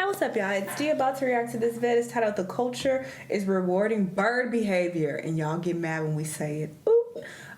What's up, y'all? It's D about to react to this vid. It's titled "The Culture is Rewarding Bird Behavior," and y'all get mad when we say it. Ooh.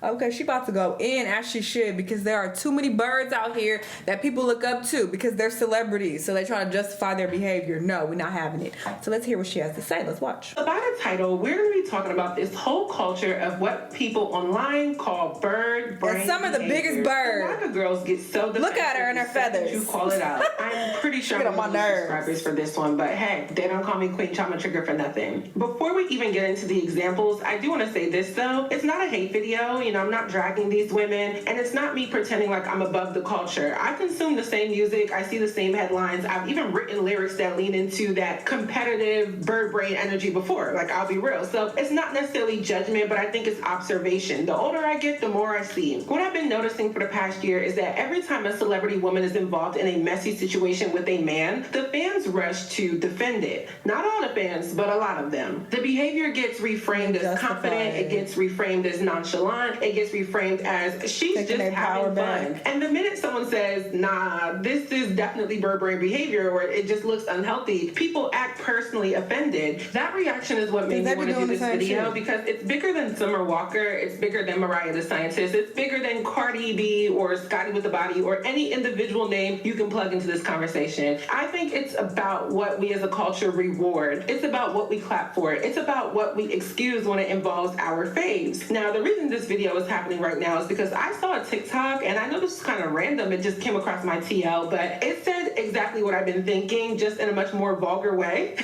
Okay, she about to go in as she should, because there are too many birds out here that people look up to because they're celebrities, so they try to justify their behavior. No, we're not having it. So let's hear what she has to say. Let's watch. By the title, we're going to be talking about this whole culture of what people online call bird brain. And some of the biggest birds. Why the girls get so defensive. Look at her and her feathers. You call it out. I'm pretty sure I'm going to lose subscribers for this one, but hey, they don't call me Queen Chama Trigger for nothing. Before we even get into the examples, I do want to say this though. It's not a hate video. You know, I'm not dragging these women, and it's not me pretending like I'm above the culture. I consume the same music. I see the same headlines. I've even written lyrics that lean into that competitive bird brain energy before. Like, I'll be real. So it's not necessarily judgment, but I think it's observation. The older I get, the more I see. What I've been noticing for the past year is that every time a celebrity woman is involved in a messy situation with a man, the fans rush to defend it. Not all the fans, but a lot of them. The behavior gets reframed as confident. It gets reframed as nonchalant. It gets reframed as she's just having fun. And the minute someone says, nah, this is definitely bird brain behavior, or it just looks unhealthy, people act personally offended. That reaction is what made me want to do this video, because it's bigger than Summer Walker. It's bigger than Mariah the Scientist. It's bigger than Cardi B or Scotty with the Body or any individual name you can plug into this conversation. I think it's about what we as a culture reward. It's about what we clap for. It's about what we excuse when it involves our faves. Now, the reason this video is happening right now is because I saw a TikTok, and I know this is kind of random. It just came across my TL, but it said exactly what I've been thinking, just in a much more vulgar way.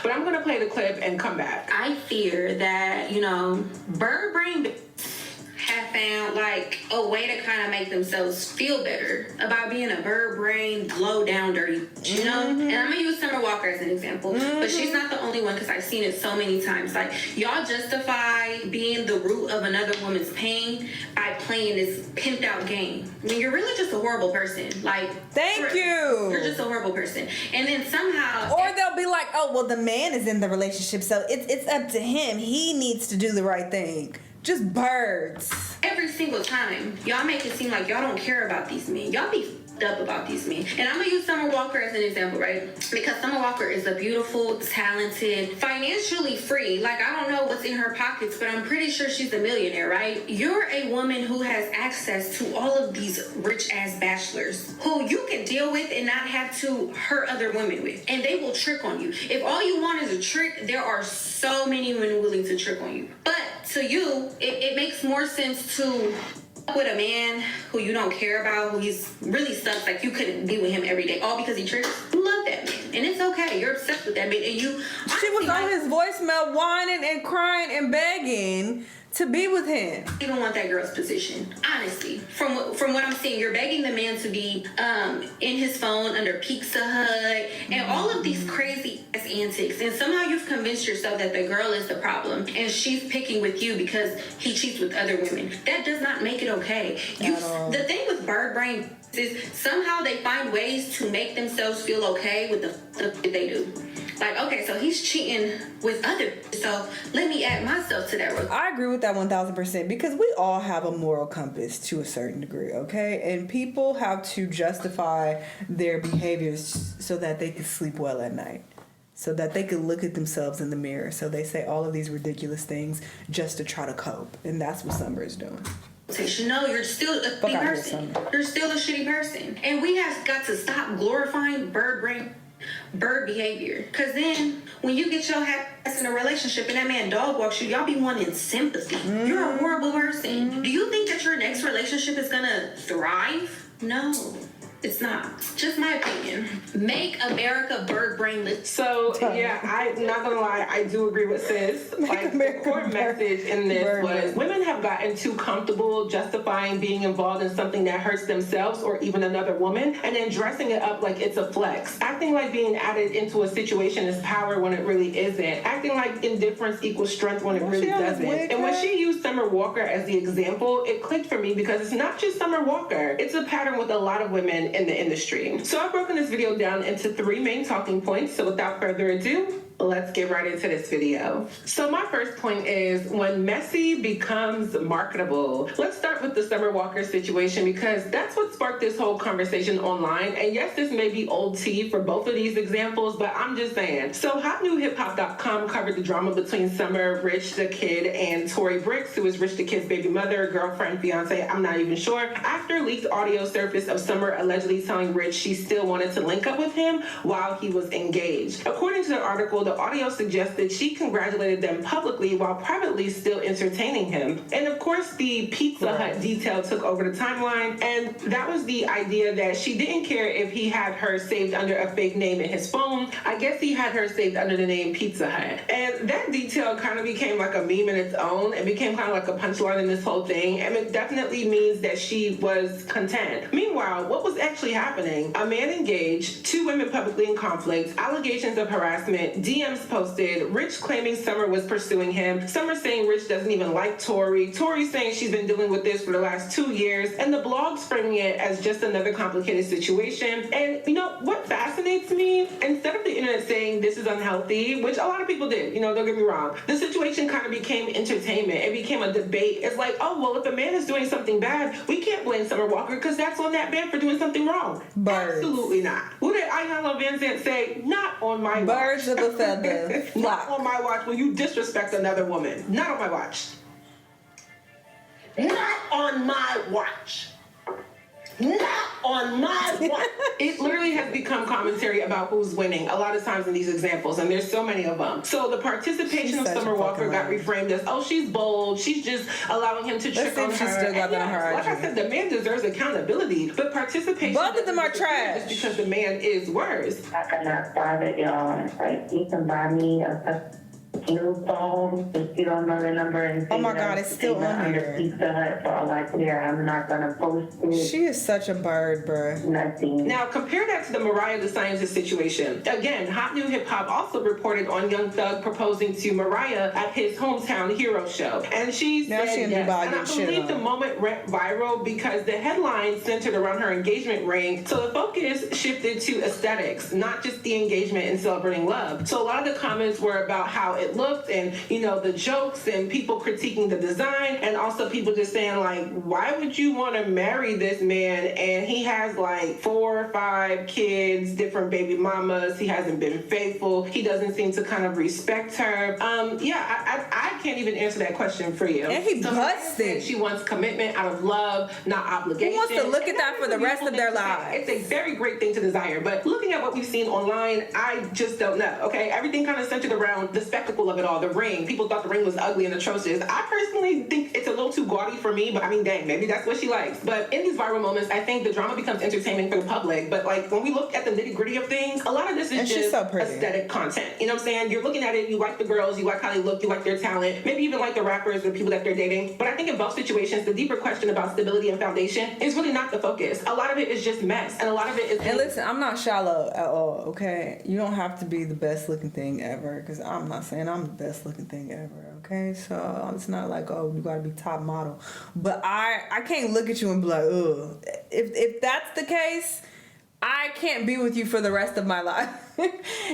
But I'm going to play the clip and come back. I fear that, you know, bird brain have found like a way to kind of make themselves feel better about being a bird brain, low down, dirty, you know? And I'm gonna use Summer Walker as an example, but she's not the only one, because I've seen it so many times. Like, y'all justify being the root of another woman's pain by playing this pimped out game when you're really just a horrible person. Like, thank you. You're just a horrible person. And then somehow, or they'll be like, oh, well, the man is in the relationship, so it's up to him. He needs to do the right thing. Just birds. Every single time, y'all make it seem like y'all don't care about these men. Y'all be f***ed up about these men. And I'm gonna use Summer Walker as an example, right? Because Summer Walker is a beautiful, talented, financially free. Like, I don't know what's in her pockets, but I'm pretty sure she's a millionaire, right? You're a woman who has access to all of these rich-ass bachelors who you can deal with and not have to hurt other women with. And they will trick on you. If all you want is a trick, there are so many women willing to trick on you. But to you, it makes more sense to with a man who you don't care about, who he's really sucks, like you couldn't be with him every day, all because he tricks. You love that man, and it's okay. You're obsessed with that man, and you. She was on his voicemail whining and crying and begging to be with him. You don't want that girl's position, honestly. From what I'm seeing, you're begging the man to be in his phone under Pizza Hut and all of these crazy ass antics, and somehow you've convinced yourself that the girl is the problem and she's picking with you because he cheats with other women. That does not make it okay. The thing with bird brain is somehow they find ways to make themselves feel okay with the they do. Like, okay, so he's cheating with others, so let me add myself to that. I agree with that 1000%, because we all have a moral compass to a certain degree, okay? And people have to justify their behaviors so that they can sleep well at night, so that they can look at themselves in the mirror. So they say all of these ridiculous things just to try to cope, and that's what Summer is doing. No, you're still a shitty person. You're still a shitty person, and we have got to stop glorifying bird behavior, because then when you get your ass in a relationship and that man dog walks you, y'all be wanting sympathy. You're a horrible person. Do you think that your next relationship is gonna thrive? No, it's not. Just my opinion. Make America bird brainless. So yeah, I'm not gonna lie, I do agree with sis. Like, the core message in this was women have gotten too comfortable justifying being involved in something that hurts themselves or even another woman, and then dressing it up like it's a flex. Acting like being added into a situation is power when it really isn't. Acting like indifference equals strength when it really doesn't. And when she used Summer Walker as the example, it clicked for me, because it's not just Summer Walker. It's a pattern with a lot of women in the industry. So I've broken this video down into 3 main talking points. So without further ado, Let's get right into this video. So my first point is when messy becomes marketable. Let's start with the Summer Walker situation because that's what sparked this whole conversation online. And yes, this may be old tea for both of these examples, but I'm just saying. So HotNewHipHop.com covered the drama between Summer, Rich the Kid, and Tory Bricks, who is Rich the Kid's baby mother, girlfriend, fiance, I'm not even sure. After leaked audio surfaced of Summer allegedly telling Rich she still wanted to link up with him while he was engaged. According to the article, the audio suggested she congratulated them publicly while privately still entertaining him. And of course, the Pizza Hut detail took over the timeline, and that was the idea that she didn't care if he had her saved under a fake name in his phone. I guess he had her saved under the name Pizza Hut. And that detail kind of became like a meme in its own. It became kind of like a punchline in this whole thing, and it definitely means that she was content. Meanwhile, what was actually happening? A man engaged, two women publicly in conflict, allegations of harassment, DMs posted, Rich claiming Summer was pursuing him, Summer saying Rich doesn't even like Tory saying she's been dealing with this for the last 2 years, and the blogs framing it as just another complicated situation. And you know what fascinates me? Instead of the internet saying this is unhealthy, which a lot of people did, don't get me wrong, the situation kind of became entertainment. It became a debate. It's like, oh, well, if a man is doing something bad, we can't blame Summer Walker because that's on that man for doing something wrong. Birds. Absolutely not. What did Ayala Van Zandt say? Not on my watch. Birds of a feather. Not on my watch when you disrespect another woman. Not on my watch. Not on my watch. Not on my watch. It literally has become commentary about who's winning a lot of times in these examples, and there's so many of them. So the participation of Summer Walker got reframed as, oh, she's bold, she's just allowing him to trick on her. Still got that on her like I said, the man deserves accountability, but participation both of them are trash just because the man is worse. I cannot private y'all. Like, you can buy me a new phone if you don't know the number and oh my god, it's still on here. Pizza Hut for all I care. I'm not gonna post it. She is such a bird, bruh. Nothing. Now compare that to the Mariah the Scientist situation. Again, Hot New Hip Hop also reported on Young Thug proposing to Mariah at his hometown hero show, and she said yes. And I believe the moment went viral because the headline centered around her engagement ring, so the focus shifted to aesthetics, not just the engagement and celebrating love. So a lot of the comments were about how it looked and the jokes and people critiquing the design, and also people just saying like, why would you want to marry this man and he has like 4 or 5 kids, different baby mamas, he hasn't been faithful, he doesn't seem to kind of respect her. I can't even answer that question for you. And he busted. She wants commitment out of love, not obligation. Who wants to look at that for the rest of their lives? It's a very great thing to desire, but looking at what we've seen online, I just don't know. Okay, everything kind of centered around the spectacle of it all. The ring, people thought the ring was ugly and atrocious. I personally think it's a little too gaudy for me, but I mean, dang, maybe that's what she likes. But in these viral moments, I think the drama becomes entertainment for the public. But like when we look at the nitty gritty of things, a lot of this is just aesthetic content. You know what I'm saying? You're looking at it, you like the girls, you like how they look, you like their talent, maybe even like the rappers, the people that they're dating. But I think in both situations, the deeper question about stability and foundation is really not the focus. A lot of it is just mess, and a lot of it is. And listen, I'm not shallow at all. Okay, you don't have to be the best looking thing ever, because I'm not saying I'm the best looking thing ever. Okay, so it's not like, oh, you gotta be top model, but I can't look at you and be like, ugh. If that's the case, I can't be with you for the rest of my life.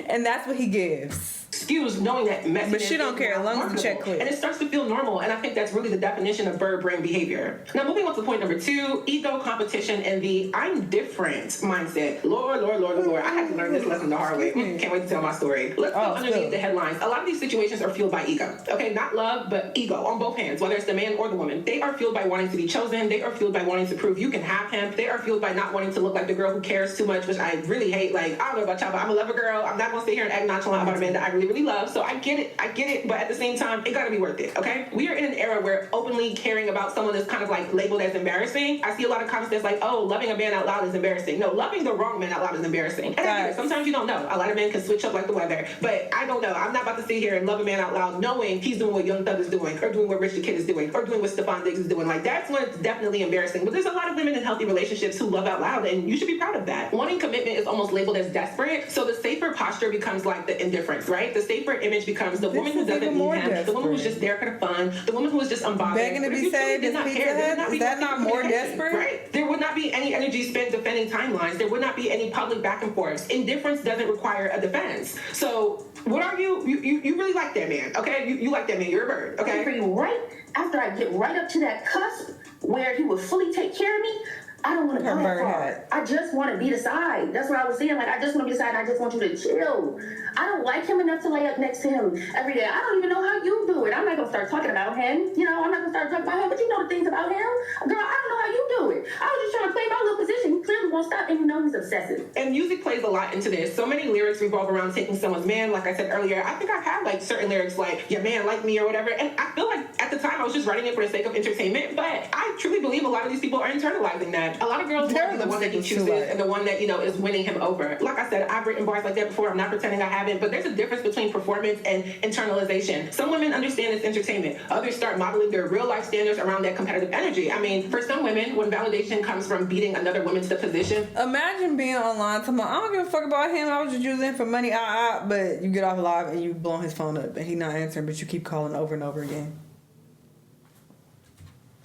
And that's what he gives. Excuse knowing that messiness. But she don't care as long as the check clear. And it starts to feel normal, and I think that's really the definition of bird brain behavior. Now moving on to point number 2, ego, competition, and the I'm different mindset. Lord. I had to learn this lesson the hard way. Can't wait to tell my story. Let's go underneath the headlines. A lot of these situations are fueled by ego. Okay, not love, but ego on both hands, whether it's the man or the woman. They are fueled by wanting to be chosen. They are fueled by wanting to prove you can have him. They are fueled by not wanting to look like the girl who cares too much, which I really hate. Like, I don't know about y'all, but I'm a lover girl. I'm not gonna sit here and act nonchalant about a man that I really love. So I get it, but at the same time, it gotta be worth it, okay? We are in an era where openly caring about someone is kind of like labeled as embarrassing. I see a lot of comments that's like, oh, loving a man out loud is embarrassing. No, loving the wrong man out loud is embarrassing. And I get it. Sometimes you don't know. A lot of men can switch up like the weather, but I don't know. I'm not about to sit here and love a man out loud knowing he's doing what Young Thug is doing, or doing what Rich the Kid is doing, or doing what Stephon Diggs is doing. Like, that's when it's definitely embarrassing. But there's a lot of women in healthy relationships who love out loud, and you should be proud of that. Wanting commitment is almost labeled as desperate, so the safer posture becomes like the indifference, right? the safer image becomes the woman who doesn't need him, the woman who's just there for the fun, the woman who is just unbothered. Begging to be saved is Pizza Hut? Is that not more desperate? Right. There would not be any energy spent defending timelines. There would not be any public back and forth. Indifference doesn't require a defense. So what are you really like that man, okay? You like that man. You're a bird, okay? For you, right after I get right up to that cusp where he would fully take care of me, I don't want to go that far. I just want to be the side. That's what I was saying. Like, I just want to be the side. I just want you to chill. I don't like him enough to lay up next to him every day. I don't even know how you do it. I'm not going to start talking about him. You know, I'm not going to start talking about him. But you know the things about him. Girl, I don't know how you do it. I was just trying to play my little position. He clearly won't stop, and you know he's obsessive. And music plays a lot into this. So many lyrics revolve around taking someone's man. Like I said earlier, I think I've had like certain lyrics like, your man like me or whatever. And I feel like at the time I was just writing it for the sake of entertainment. But I truly believe a lot of these people are internalizing that. A lot of girls want the one that he chooses and the one that, you know, is winning him over. Like I said, I've written bars like that before. I'm not pretending I haven't. But there's a difference between performance and internalization. Some women understand it's entertainment. Others start modeling their real life standards around that competitive energy. I mean, for some women, when validation comes from beating another woman to the position. Imagine being online talking about, I don't give a fuck about him. I was just using him for money. But you get off live and you blow his phone up and he's not answering, but you keep calling over and over again.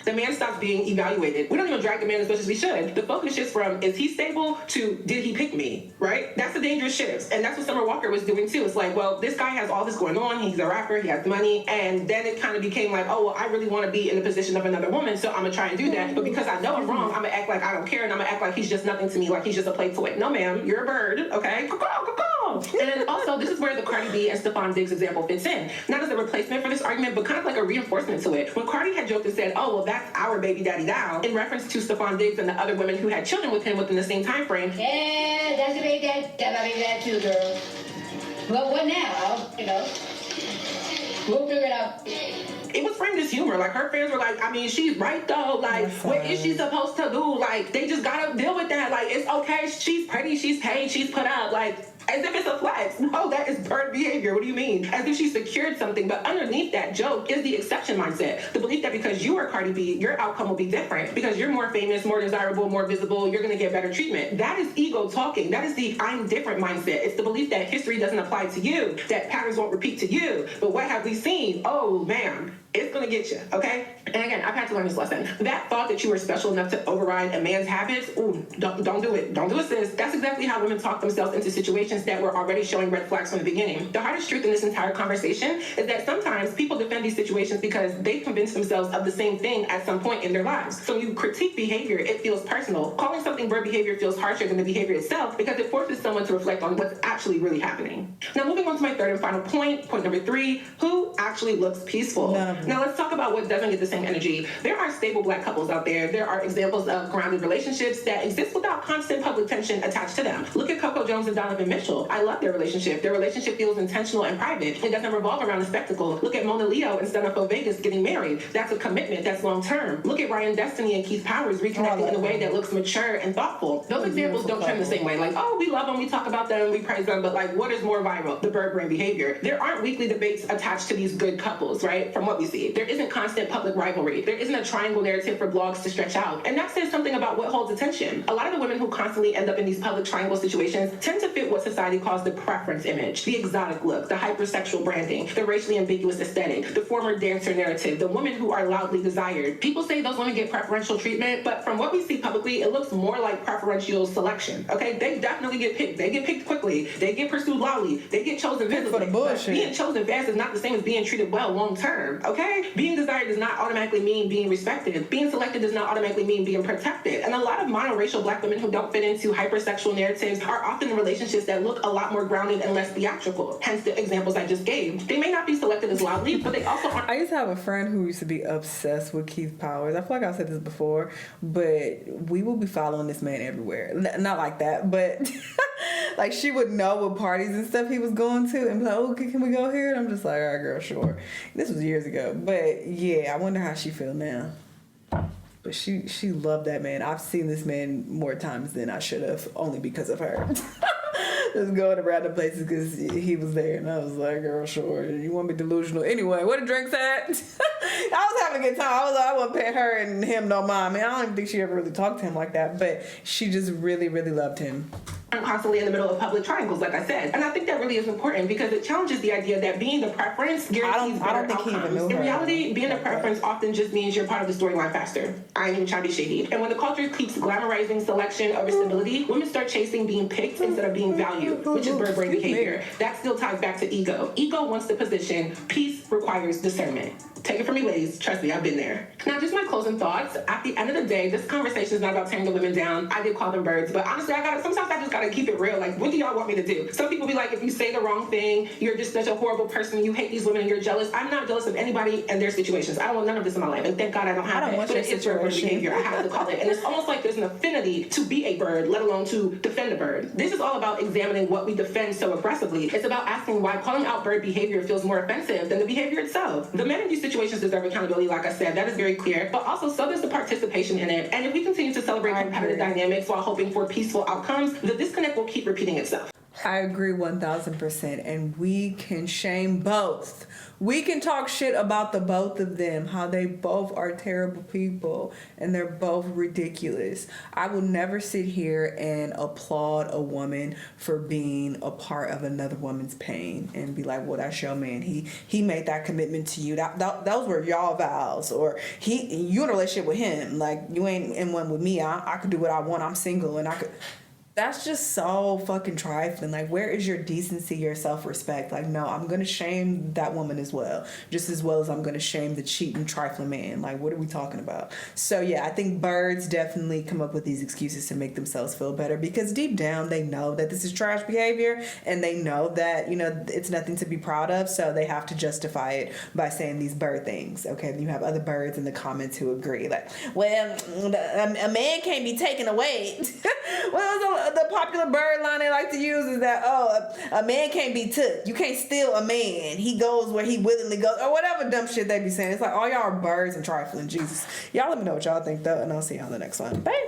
The man stops being evaluated. We don't even drag the man as much as we should. The focus shifts from, is he stable, to, did he pick me, right? That's a dangerous shift. And that's what Summer Walker was doing too. It's like, well, this guy has all this going on. He's a rapper. He has money. And then it kind of became like, oh, well, I really want to be in the position of another woman, so I'm going to try and do that. But because I know I'm wrong, I'm going to act like I don't care, and I'm going to act like he's just nothing to me, like he's just a play toy. No, ma'am, you're a bird, okay? And then also, this is where the Cardi B and Stephon Diggs example fits in. Not as a replacement for this argument, but kind of like a reinforcement to it. When Cardi had joked and said, oh, well, that's our baby daddy now, in reference to Stephon Diggs and the other women who had children with him within the same time frame. Yeah, that's your baby daddy. That's my baby daddy too, girl. Well, what now? You know, we'll figure it out. It was framed as humor. Like, her fans were like, I mean, she's right though. Like, what is she supposed to do? Like, they just gotta deal with that. Like, it's okay. She's pretty. She's paid. She's put up. Like, as if it's a flex. No, that is bird behavior. What do you mean? As if she secured something. But underneath that joke is the exception mindset. The belief that because you are Cardi B, your outcome will be different. Because you're more famous, more desirable, more visible, you're going to get better treatment. That is ego talking. That is the I'm different mindset. It's the belief that history doesn't apply to you, that patterns won't repeat to you. But what have we seen? Oh, man. It's gonna get you, okay? And again, I've had to learn this lesson. That thought that you were special enough to override a man's habits, ooh, don't do it. Don't do it, sis. That's exactly how women talk themselves into situations that were already showing red flags from the beginning. The hardest truth in this entire conversation is that sometimes people defend these situations because they convince themselves of the same thing at some point in their lives. So when you critique behavior, it feels personal. Calling something bird behavior feels harsher than the behavior itself because it forces someone to reflect on what's actually really happening. Now, moving on to my third and final point number 3, who actually looks peaceful? Now, let's talk about what doesn't get the same energy. There are stable black couples out there. There are examples of grounded relationships that exist without constant public tension attached to them. Look at Coco Jones and Donovan Mitchell. I love their relationship. Their relationship feels intentional and private. It doesn't revolve around a spectacle. Look at Mona Leo and Stefano Vegas getting married. That's a commitment. That's long term. Look at Ryan Destiny and Keith Powers reconnecting in a way that looks mature and thoughtful. Those examples don't trend the same way. Like, oh, we love them, we talk about them, we praise them, but like, what is more viral? The bird brain behavior. There aren't weekly debates attached to these good couples, right? From what we see. There isn't constant public rivalry. There isn't a triangle narrative for blogs to stretch out. And that says something about what holds attention. A lot of the women who constantly end up in these public triangle situations tend to fit what society calls the preference image, the exotic look, the hypersexual branding, the racially ambiguous aesthetic, the former dancer narrative, the women who are loudly desired. People say those women get preferential treatment, but from what we see publicly, it looks more like preferential selection. Okay, they definitely get picked. They get picked quickly. They get pursued loudly. They get chosen visibly. For the bullshit. Being chosen fast is not the same as being treated well long term. Okay, being desired does not automatically mean being respected. Being selected does not automatically mean being protected. And a lot of monoracial black women who don't fit into hypersexual narratives are often in relationships that look a lot more grounded and less theatrical. Hence the examples I just gave. They may not be selected as loudly, but they also aren't. I used to have a friend who used to be obsessed with Keith Powers. I feel like I've said this before, but we will be following this man everywhere. Not like that, but like she would know what parties and stuff he was going to and be like, oh, can we go here? And I'm just like, all right, girl, sure. This was years ago. But yeah, I wonder how she feel now. But she loved that man. I've seen this man more times than I should have, only because of her. Just going to random places because he was there, and I was like, girl, sure. You want me delusional? Anyway, what the drinks at? I was having a good time. I wasn't paying her and him no mind. I mean, I don't even think she ever really talked to him like that, but she just really, really loved him. constantly in the middle of public triangles, like I said. And I think that really is important because it challenges the idea that being the preference guarantees better outcomes. In reality, being the preference often just means you're part of the storyline faster. I ain't even trying to be shady. And when the culture keeps glamorizing selection over stability, women start chasing being picked instead of being valued, which is bird brain behavior. That still ties back to ego. Ego wants the position. Peace requires discernment. Take it from me, ladies. Trust me, I've been there. Now, just my closing thoughts. At the end of the day, this conversation is not about tearing the women down. I did call them birds, but honestly, sometimes I just gotta keep it real. Like, what do y'all want me to do? Some people be like, if you say the wrong thing, you're just such a horrible person. You hate these women and you're jealous. I'm not jealous of anybody and their situations. I don't want none of this in my life, and thank God I don't have it. But it is bird behavior. I have to call it, and it's almost like there's an affinity to be a bird, let alone to defend a bird. This is all about examining what we defend so aggressively. It's about asking why calling out bird behavior feels more offensive than the behavior itself. The men in these situations deserve accountability. Like I said, that is very clear, but also so does the participation in it. And if we continue to celebrate competitive dynamics while hoping for peaceful outcomes, the disconnect will keep repeating itself. I agree 1000%, and we can shame both. We can talk shit about the both of them, how they both are terrible people and they're both ridiculous. I will never sit here and applaud a woman for being a part of another woman's pain and be like, well, that's your man. He made that commitment to you. Those were y'all vows, or you in a relationship with him. Like, you ain't in one with me. I could do what I want. I'm single and I could. That's just so fucking trifling. Like, where is your decency, your self-respect? Like, no, I'm going to shame that woman as well. Just as well as I'm going to shame the cheating, trifling man. Like, what are we talking about? So, yeah, I think birds definitely come up with these excuses to make themselves feel better because deep down they know that this is trash behavior and they know that, you know, it's nothing to be proud of. So they have to justify it by saying these bird things. Okay, and you have other birds in the comments who agree. Like, well, a man can't be taken away. Well, the popular bird line they like to use is that, a man can't be took. You can't steal a man. He goes where he willingly goes, or whatever dumb shit they be saying. It's like, all y'all are birds and trifling. Jesus. Y'all let me know what y'all think, though, and I'll see y'all on the next one. Bye.